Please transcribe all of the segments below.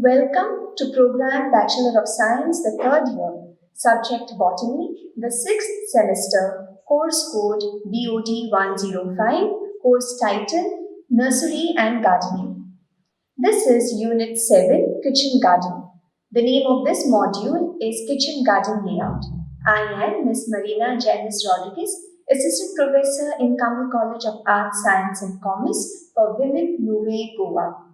Welcome to Program Bachelor of Science, the third year, subject Botany, the sixth semester, course code BOD105, course title Nursery and Gardening. This is Unit 7, Kitchen Garden. The name of this module is Kitchen Garden Layout. I am Ms. Marina Janice Rodriguez, Assistant Professor in Kamal College of Arts, Science and Commerce for Women, UVA, Goa.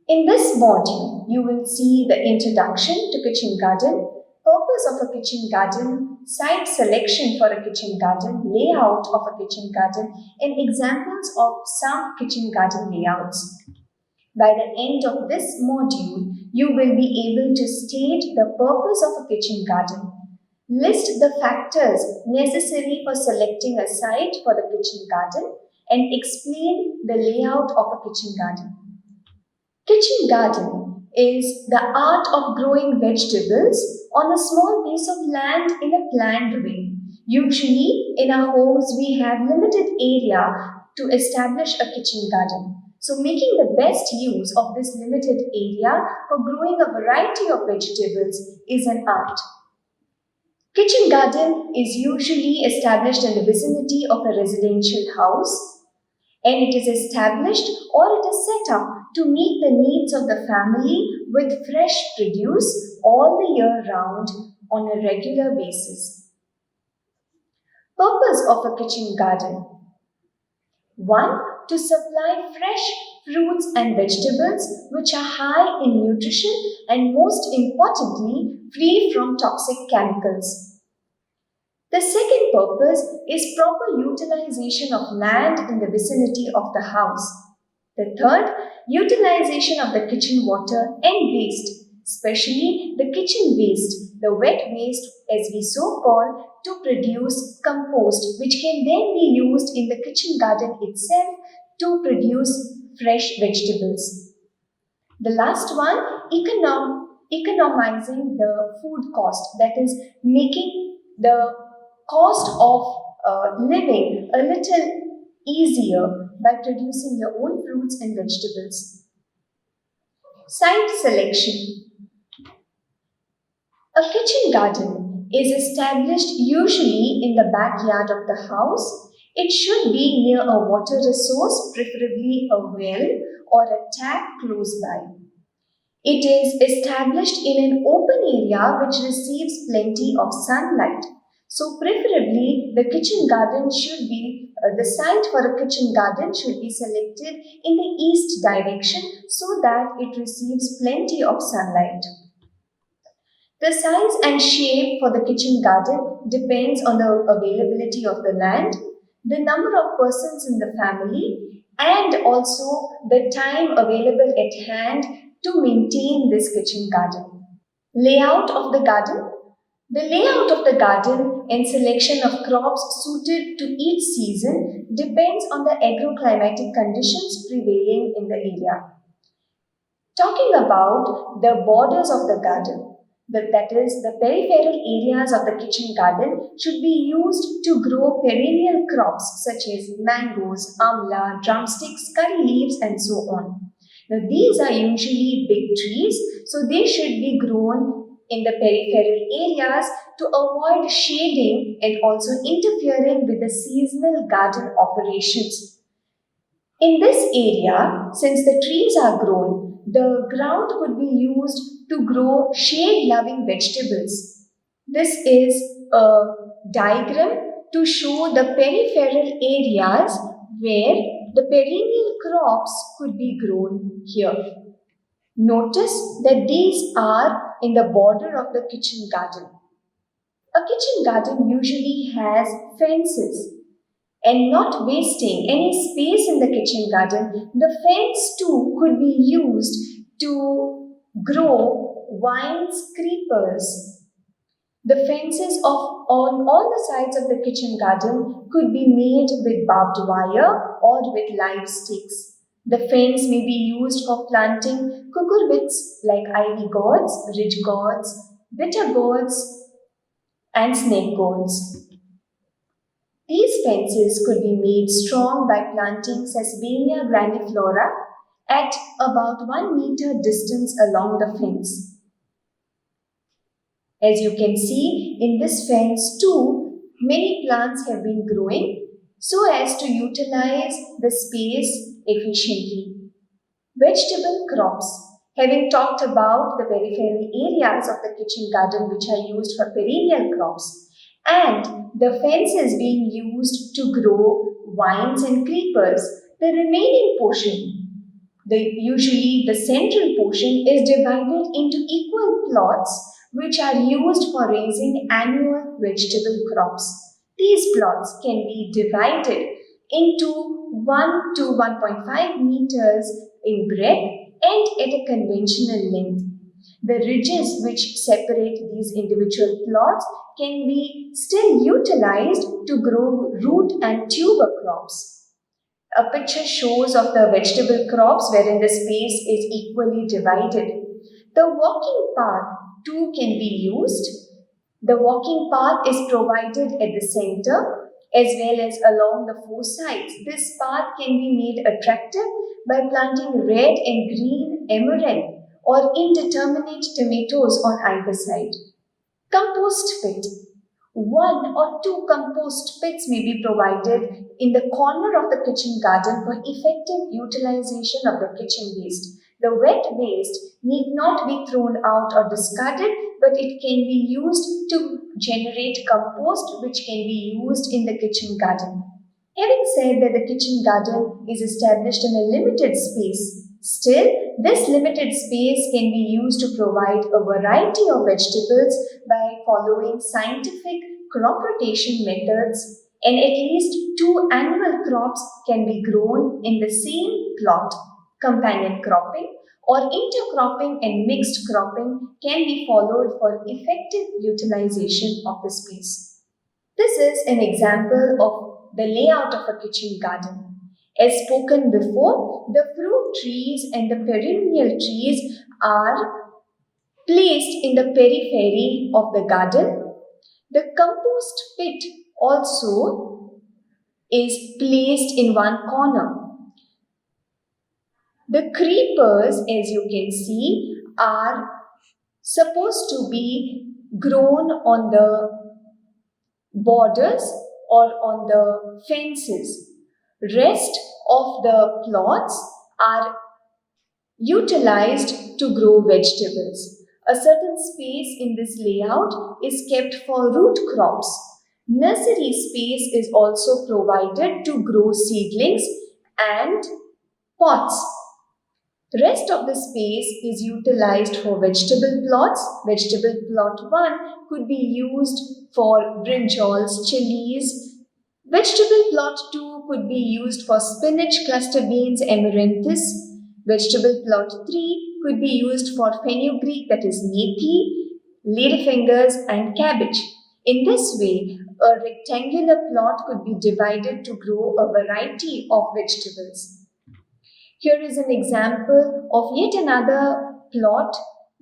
In this module, you will see the introduction to kitchen garden, purpose of a kitchen garden, site selection for a kitchen garden, layout of a kitchen garden, and examples of some kitchen garden layouts. By the end of this module, you will be able to state the purpose of a kitchen garden, list the factors necessary for selecting a site for the kitchen garden, and explain the layout of a kitchen garden. Kitchen garden is the art of growing vegetables on a small piece of land in a planned way. Usually, in our homes, we have limited area to establish a kitchen garden. So, making the best use of this limited area for growing a variety of vegetables is an art. Kitchen garden is usually established in the vicinity of a residential house, and it is established or it is set up to meet the needs of the family with fresh produce all the year round on a regular basis. Purpose of a kitchen garden: 1. To supply fresh fruits and vegetables which are high in nutrition and, most importantly, free from toxic chemicals. The second purpose is proper utilization of land in the vicinity of the house. The third, utilization of the kitchen water and waste, especially the kitchen waste, the wet waste as we so call, to produce compost, which can then be used in the kitchen garden itself to produce fresh vegetables. The last one, economizing the food cost, that is making the cost of living a little easier by producing your own fruits and vegetables. Site selection. A kitchen garden is established usually in the backyard of the house. It should be near a water resource, preferably a well or a tap close by. It is established in an open area which receives plenty of sunlight. So preferably the kitchen garden should be, the site for a kitchen garden should be selected in the east direction so that it receives plenty of sunlight. The size and shape for the kitchen garden depends on the availability of the land, the number of persons in the family, and also the time available at hand to maintain this kitchen garden. Layout of the garden. The layout of the garden and selection of crops suited to each season depends on the agroclimatic conditions prevailing in the area. Talking about the borders of the garden, that is, the peripheral areas of the kitchen garden should be used to grow perennial crops such as mangoes, amla, drumsticks, curry leaves, and so on. Now, these are usually big trees, so they should be grown in the peripheral areas to avoid shading and also interfering with the seasonal garden operations. In this area, since the trees are grown, the ground could be used to grow shade-loving vegetables. This is a diagram to show the peripheral areas where the perennial crops could be grown here. Notice that these are in the border of the kitchen garden. A kitchen garden usually has fences, and not wasting any space in the kitchen garden, the fence too could be used to grow vines, creepers. The fences on all the sides of the kitchen garden could be made with barbed wire or with live sticks. The fence may be used for planting cucurbits like ivy gourds, ridge gourds, bitter gourds, and snake gourds. These fences could be made strong by planting Sesbania grandiflora at about 1 meter distance along the fence. As you can see in this fence too, many plants have been growing so as to utilize the space efficiently. Vegetable crops. Having talked about the peripheral areas of the kitchen garden which are used for perennial crops and the fences being used to grow vines and creepers, the remaining portion, usually the central portion, is divided into equal plots which are used for raising annual vegetable crops. These plots can be divided into 1 to 1.5 meters in breadth and at a conventional length. The ridges which separate these individual plots can be still utilized to grow root and tuber crops. A picture shows of the vegetable crops wherein the space is equally divided. The walking path too can be used. The walking path is provided at the center as well as along the four sides. This path can be made attractive by planting red and green amaranth or indeterminate tomatoes on either side. Compost pit. 1 or 2 compost pits may be provided in the corner of the kitchen garden for effective utilization of the kitchen waste. The wet waste need not be thrown out or discarded, but it can be used to generate compost which can be used in the kitchen garden. Having said that the kitchen garden is established in a limited space, still this limited space can be used to provide a variety of vegetables by following scientific crop rotation methods, and at least 2 annual crops can be grown in the same plot. Companion cropping or intercropping and mixed cropping can be followed for effective utilization of the space. This is an example of the layout of a kitchen garden. As spoken before, the fruit trees and the perennial trees are placed in the periphery of the garden. The compost pit also is placed in one corner. The creepers, as you can see, are supposed to be grown on the borders or on the fences. Rest of the plots are utilized to grow vegetables. A certain space in this layout is kept for root crops. Nursery space is also provided to grow seedlings and pots. Rest of the space is utilized for vegetable plots. Vegetable plot 1 could be used for brinjals, chilies. Vegetable plot 2 could be used for spinach, cluster beans, amaranthus. Vegetable plot 3 could be used for fenugreek, that is methi, ladyfingers and cabbage. In this way, a rectangular plot could be divided to grow a variety of vegetables. Here is an example of yet another plot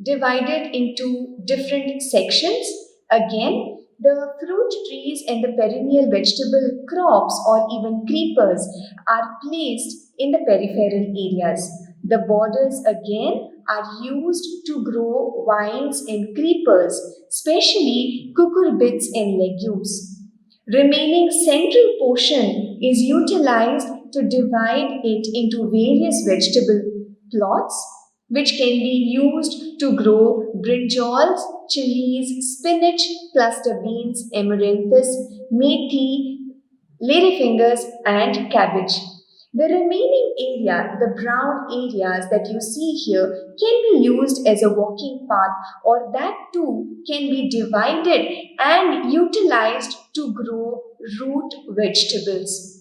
divided into different sections. Again, the fruit trees and the perennial vegetable crops or even creepers are placed in the peripheral areas. The borders again are used to grow vines and creepers, especially cucurbits and legumes. Remaining central portion is utilized to divide it into various vegetable plots which can be used to grow brinjals, chilies, spinach, cluster beans, amaranthus, methi, ladyfingers and cabbage. The remaining area, the brown areas that you see here, can be used as a walking path, or that too can be divided and utilized to grow root vegetables.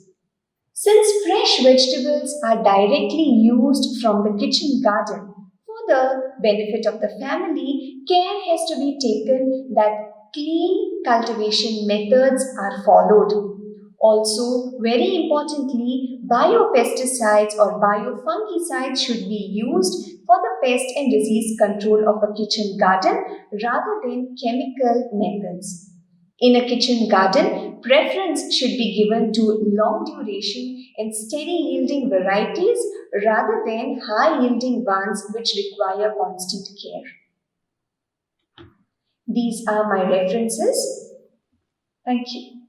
Since fresh vegetables are directly used from the kitchen garden for the benefit of the family, care has to be taken that clean cultivation methods are followed. Also, very importantly, biopesticides or biofungicides should be used for the pest and disease control of a kitchen garden rather than chemical methods. In a kitchen garden, preference should be given to long duration and steady yielding varieties rather than high yielding ones which require constant care. These are my references. Thank you.